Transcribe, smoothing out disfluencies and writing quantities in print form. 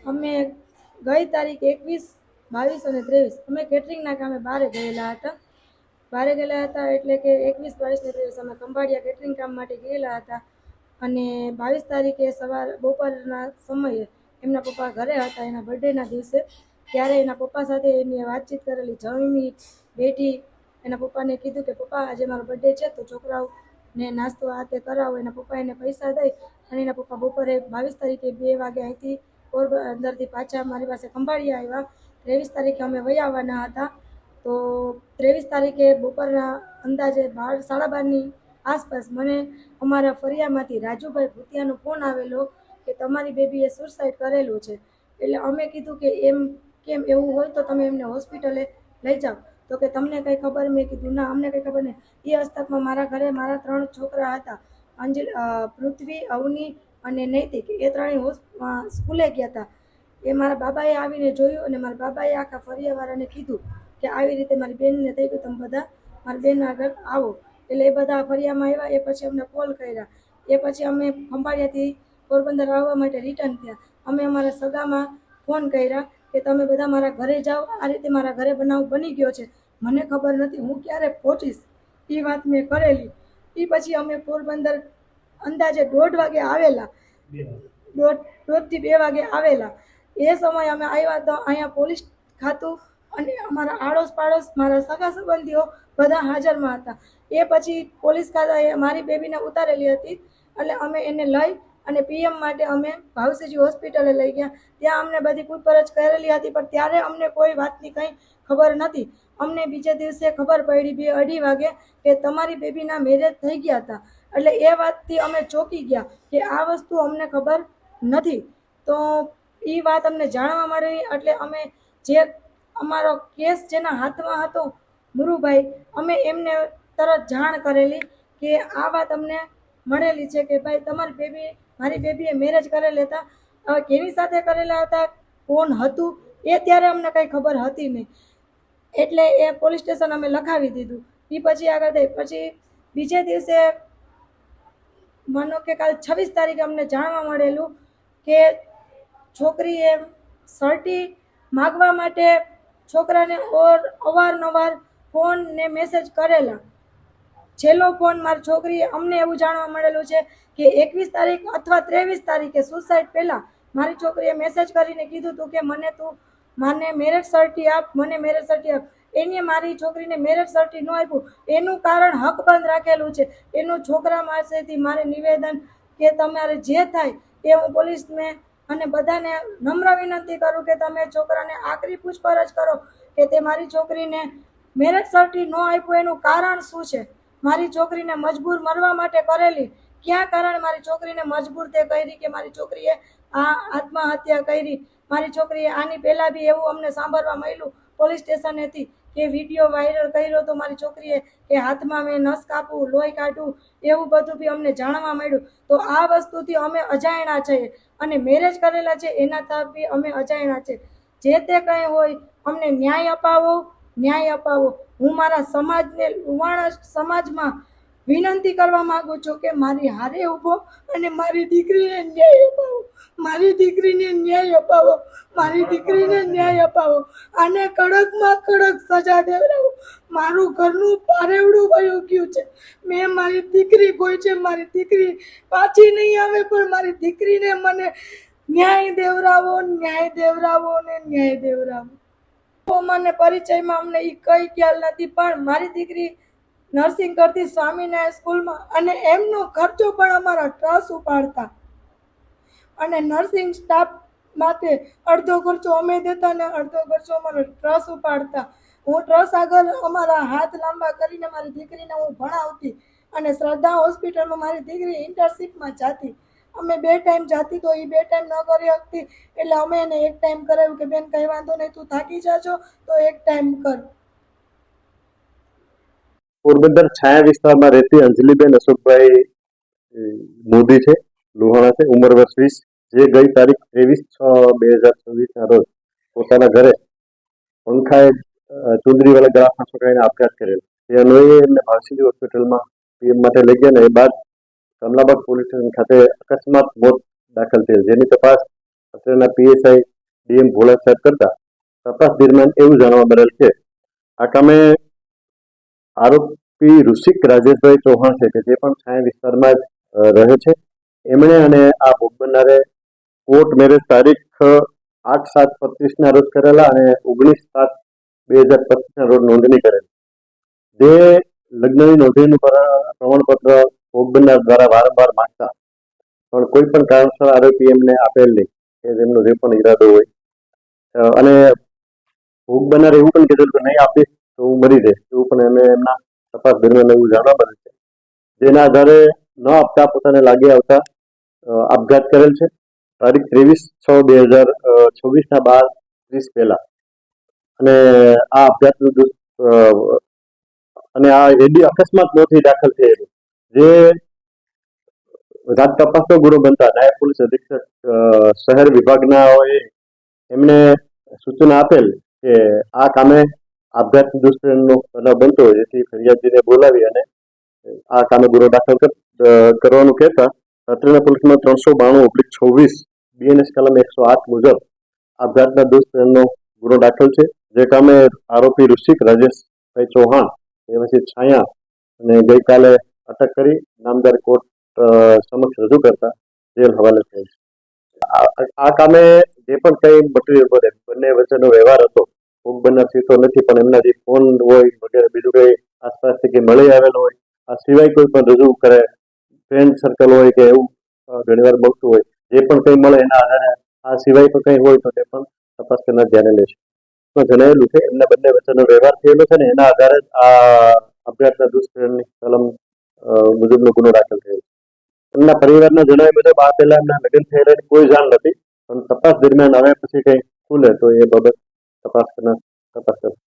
અમે ગઈ તારીખ 21, 22 અને 23 અમે કેટરિંગના કામે બહાર ગયેલા હતા એટલે કે 21, 22 ને 23 અમે ખંભાળિયા કેટરિંગ કામ માટે ગયેલા હતા અને 22 તારીખે બપોરના સમયે એમના પપ્પા ઘરે હતા એના બર્થડેના દિવસે, ત્યારે એના પપ્પા સાથે એની વાતચીત કરેલી, જમી બેઠી, એના પપ્પાને કીધું કે પપ્પા આજે મારો બર્થડે છે તો છોકરાઓને નાસ્તો આ તે કરાવો. એના પપ્પા એને પૈસા દઈ અને એના પપ્પા બપોરે 22 તારીખે 2 વાગે અહીંથી પોરબંદરથી પાછા મારી પાસે ખંભાળિયા આવ્યા. 23 તારીખે અમે વહી આવવાના હતા. તો 23 તારીખે બપોરના અંદાજે 12:30ની આસપાસ મને અમારા ફરિયામાંથી રાજુભાઈ ભૂતિયાનો ફોન આવેલો કે તમારી બેબીએ સુસાઇડ કરેલું છે. એટલે અમે કીધું કે એમ કેમ, એવું હોય તો તમે એમને હોસ્પિટલે લઈ જાઓ. તો કે તમને કંઈ ખબર? મેં કીધું ના, અમને કંઈ ખબર નહીં. એ હસ્તકમાં મારા ઘરે મારા 3 છોકરા હતા, પૃથ્વી, અવની અને નૈતિક. એ ત્રણેય સ્કૂલે ગયા હતા. એ મારા બાબાએ આવીને જોયું અને મારા બાબાએ આખા ફરિયાવાળાને કીધું કે આવી રીતે મારી બેનને થઈ ગયું, તમે બધા મારી બેન આગળ આવો. એટલે એ બધા ફરિયામાં આવ્યા. એ પછી અમને કોલ કર્યા. એ પછી અમે ખંભાળિયાથી પોરબંદર આવવા માટે રિટર્ન થયા. અમે અમારા સગામાં ફોન કર્યા કે તમે બધા મારા ઘરે જાઓ, આ રીતે મારા ઘરે બનાવ બની ગયો છે, મને ખબર નથી હું ક્યારે પહોંચીશ. એ વાત મેં કરેલી. એ પછી અમે પોરબંદર અંદાજે 1:30 વાગે આવેલા, 1:30 થી 2 વાગે આવેલા. એ સમયે અમે આવ્યા તો અહીંયા પોલીસ ખાતું અને અમારા આડોશ પાડોશ, મારા સગા સંબંધીઓ બધા હાજરમાં હતા. એ પછી પોલીસ ખાતાએ મારી બેબીને ઉતારેલી હતી એટલે અમે એને લઈ અને પીએમ માટે અમે ભાવસીજી હોસ્પિટલે લઈ ગયા. ત્યાં અમને બધી પૂછપરછ કરેલી હતી પણ ત્યારે અમને કોઈ વાતની કંઈ ખબર નથી. અમને બીજે દિવસે ખબર પડી 2-2:30 વાગે કે તમારી બેબીના મેરેજ થઈ ગયા હતા. એટલે એ વાતથી અમે ચોંકી ગયા કે આ વસ્તુ અમને ખબર નથી. તો એ વાત અમને જાણવા મળી એટલે અમે જે અમારો કેસ જેના હાથમાં હતો મુરુભાઈ, અમે એમને તરત જાણ કરેલી કે આ વાત અમને મળેલી છે કે ભાઈ મારી બેબીએ મેરેજ કરેલા હતા. હવે કેની સાથે કરેલા હતા, કોણ હતું, એ ત્યારે અમને કંઈ ખબર હતી નહીં. એટલે એ પોલીસ સ્ટેશન અમે લખાવી દીધું. એ પછી આગળ થઈ પછી બીજે દિવસે માનો કે કાલ 26 તારીખે અમને જાણવા મળેલું કે છોકરીએ સર્ટી માગવા માટે છોકરાને અવારનવાર ફોન ને મેસેજ કરેલા. છેલ્લો ફોન મારી છોકરીએ, અમને એવું જાણવા મળેલું છે કે 21 તારીખ અથવા 23 તારીખે સુસાઇડ પહેલાં મારી છોકરીએ મેસેજ કરીને કીધું હતું કે મને મેરેજ સર્ટી આપ, મને મેરેજ સર્ટી આપ. એને મારી છોકરીને મેરેજ સર્ટી ન આપ્યું એનું કારણ હકબંધ રાખેલું છે. એનું છોકરા પાસેથી મારે નિવેદન કે તમારે જે થાય એ હું પોલીસને અને બધાને નમ્ર વિનંતી કરું કે તમે છોકરાને આકરી પૂછપરછ કરો કે તે મારી છોકરીને મેરેજ સર્ટી ન આપ્યું એનું કારણ શું છે. મારી છોકરીને મજબૂર મરવા માટે કરેલી, ક્યાં કારણ મારી છોકરીને મજબૂર તે કરી કે મારી છોકરીએ આ આત્મહત્યા કરી. મારી છોકરીએ આની પહેલાં બી એવું અમને સાંભળવા મળ્યું પોલીસ સ્ટેશનેથી કે વિડીયો વાયરલ કર્યો તો મારી છોકરીએ કે હાથમાં મેં નસ કાપવું, લોહી કાઢવું, એવું બધું બી અમને જાણવા મળ્યું. તો આ વસ્તુથી અમે અજાણ્યા છીએ અને મેરેજ કરેલા છે એના તરફ બી અમે અજાણ્યા છે. જે તે કંઈ હોય અમને ન્યાય અપાવો, ન્યાય અપાવો. હું મારા સમાજને, લુહાણા સમાજમાં વિનંતી કરવા માગું છું કે મારી હારે ઊભો અને મારી દીકરીને ન્યાય અપાવો, મારી દીકરીને ન્યાય અપાવો, મારી દીકરીને ન્યાય અપાવો. આને કડકમાં કડક સજા દેવડાવો. મારું ઘરનું પારેવડું વયું ગયું છે. મેં મારી દીકરી કોઈ છે, મારી દીકરી પાછી નહીં આવે પણ મારી દીકરીને મને ન્યાય દેવડાવો, ન્યાય દેવડાવો ને ન્યાય દેવડાવો. મને પરિચયમાં અમને એ કંઈ ખ્યાલ નથી પણ મારી દીકરી નર્સિંગ કરતી સ્વામિનારાયણ સ્કૂલમાં અને એમનો ખર્ચો પણ અમારા ટ્રસ્ટ ઉપાડતા અને નર્સિંગ સ્ટાફ માટે અડધો ખર્ચો અમે દેતા ને અડધો ખર્ચો અમારો ટ્રસ્ટ ઉપાડતા. હું ટ્રસ્ટ આગળ અમારા હાથ લાંબા કરીને મારી દીકરીને હું ભણાવતી અને શ્રદ્ધા હોસ્પિટલમાં મારી દીકરી ઇન્ટર્નશીપમાં જતી. અમે 2 ટાઈમ જતી તો એ 2 ટાઈમ ન કરી શકતી એટલે અમે એને 1 ટાઈમ કરાવ્યું કે બેન કંઈ વાંધો નહીં, તું થાકી જાજો તો 1 ટાઈમ કર. પોરબંદર છાયા વિસ્તારમાં રહેતી અંજલિબેન અશોકભાઈ મોદી છે, લુહાણા છે, ઉંમર વર્ષ 20, જે ગઈ તારીખ 23/6/2026 રોજ પોતાના ઘરે પંખાએ ચુંદડીવાળા ગ્લાસના છોકરાને આપઘાત કરેલો. એ અન્વયે એમને ભાવસીજી હોસ્પિટલમાં પીએમ માટે લઈ ગયા ને એ બાદ કમલાબાગ પોલીસ સ્ટેશન ખાતે અકસ્માત મોત દાખલ થયેલ, જેની તપાસ અત્રેના પીએસઆઈ ડીએમ ભોળા સાહેબ કરતા તપાસ દરમિયાન એવું જાણવા મળેલ કે આ કામે આરોપી ઋષિક રાજેશભાઈ ચૌહાણ છે કે જે પણ છાયા વિસ્તારમાં જ રહે છે. એમણે અને આ ભોગ બનનારે કોર્ટ મેરેજ તારીખ 8/7/25 રોજ કરેલા અને 19/7/2025 રોજ નોંધણી કરેલી. જે લગ્નની નોંધણીનું પ્રમાણપત્ર ભોગ બનનાર દ્વારા વારંવાર માંગતા પણ કોઈ પણ કારણસર આરોપી એમને આપેલ નહીં કે તેમનો જે પણ ઈરાદો હોય. અને ભોગ બનનાર એવું પણ કીધેલું કે નહીં આપીશ તો હું મરી જઈશ એવું પણ એમને એમના તપાસ દરમિયાન એવું જાણવા મળે છે. જેના આધારે ન આપતા પોતાને લાગી આવતા આપઘાત કરેલ છે તારીખ 23/6/2026 12:30 પહેલા. અને આ આપઘાતનું અને આ એડી અકસ્માત નોંધી દાખલ થયેલું જે રાત તપાસનો ગુનો બનતા નાયબ પોલીસ અધિક્ષક શહેર વિભાગના એમને સૂચના આપેલ કે આ કામે આપઘાત દુષ્કર્મનો બનાવ બનતો હોય જેથી ફરિયાદીને બોલાવી અને આ કામે ગુનો દાખલ કરવાનું કહેતા રાત્રિના પોલીસમાં 392/26 બીએનએસ કલમ 108 મુજબ આપઘાતના દુષ્કર્મનો ગુનો દાખલ છે. જે કામે આરોપી ઋષિક રાજેશભાઈ ચૌહાણ એ પછી છાયા અને ગઈકાલે અટક કરી નામદાર કોર્ટ સમક્ષ રજૂ કરતા જેલ હવાલે થયેલ છે. આ કામે જે પણ કઈ મટીરિયલ બને બંને વચ્ચેનો વ્યવહાર હતો ભોગ બનનાર સીધો નથી પણ એમના જે ફોન હોય વગેરે બીજું કઈ આસપાસથી કે મળી આવેલો હોય આ સિવાય કોઈ પણ રજૂ કરે ફ્રેન્ડ સર્કલ હોય કે એવું ઘણીવાર મળતું હોય જે પણ કંઈ મળે એના આધારે આ સિવાય પણ કંઈ હોય તો તે પણ તપાસ કરનાર ધ્યાને લેશે. તો જણાવેલું છે એમના બંને વચ્ચેનો વ્યવહાર થયેલો છે ને એના આધારે આ આપઘાતના દુષ્કર્મની કલમ મુજબનો ગુનો દાખલ થયેલો છે. એમના પરિવારના જણાવ્યા મુજબ આ પહેલા એમના લગ્ન થયેલાની કોઈ જાણ નથી પણ તપાસ દરમિયાન હવે પછી કંઈ ખુલે તો એ બાબત તપાસ કરનાર તપાસ કરશે.